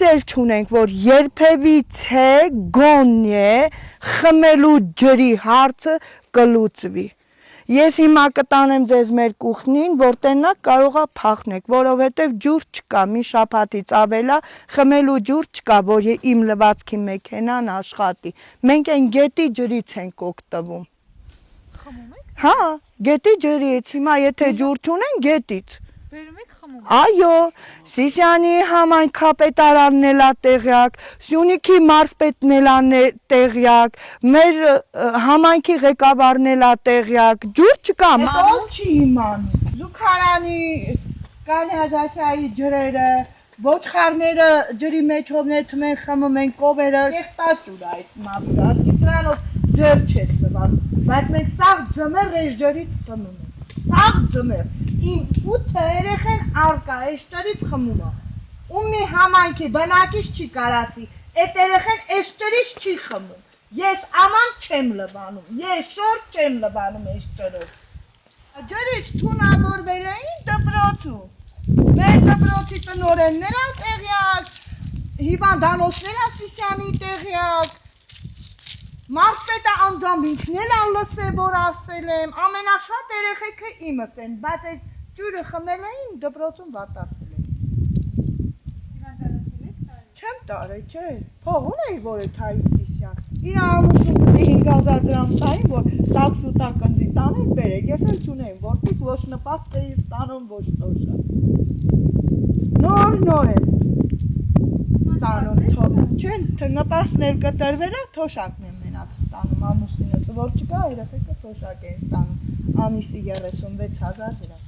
էլ չունենք, որ երբևիցե գոնե խմելու ջրի հարցը կլուծվի։ Ես հիմա կտանեմ ձեզ մեր կուխնին, որտենակ կարողա փախնեք, որովհետև ջուր չկա, մի շաբաթից ավելա խմելու ջուր չկա, որ իմ լվացքի մեքենան աշխատի։ Մենք այն գետի ջրից ենք օգտվում։ Խմում եք։ Հա, գետի ջրից, հիմա եթե ջուր չունեն, գետից։ Բերում եք խմում։ Այո, Սիսիանի համայնքապետարանն էլա տեղյակ, Սյունիքի մարզպետն էլա տեղյակ, մեր համայնքի ղեկավարն էլա տեղյակ, ջուր չկա, ով չի իմանում։ Զուգարանի կանալիզացիայի ջրերը, ոչխարները ջրի մեջ հովնեթում են խմում են կովերը, եղտաճուր է այս մավիրը, ասկի սրանով ջր չես լվանում, բայց մենք սաղ ձմեռ այս ջրից խմում ենք, սաղ ձմեռ, իմ 8 երեխեն արկա այս ջրից խմում է, ու մի համայնքի բնակիչ չի կարասի, այդ երեխեն այս ջրից չի խմում, ես աման չեմ լվանում, ես շորտ չեմ լվանում այս ջրով, ջրից թունավորվել էին դպրոցում, մեր դպրոցի տնօրեններ են տեղյակ, հիվանդանոցներ են Սիսիանի տեղյակ, մարզպետը անձամբ ինքն էլ լսե, որ ասել եմ, ամենաշատ երեխեքը իմս են, բայց այդ ջուրը խմել էին, դպրոցում վատացել էին։ Հիվանդանոցի եք տարել։ Չեմ տարել, չէ, փող ունեի, որ է Թայից Սիսիան, իր ամուսնու պետք 5000 դրամ տային, որ տաքս ու տակնձի տանեն բերեք, ես էլ չունեի, որտից ոչ նպաստ էի ստանում, ոչ տոշա։ Նոր եմ ստանում, չէ, նպաստներ կտրվել է, թոշակն եմ մենակ ստանում, ամուսինս, որ չկա երեխեքը թոշակ են ստանում, ամիսի 36,000 դրամ։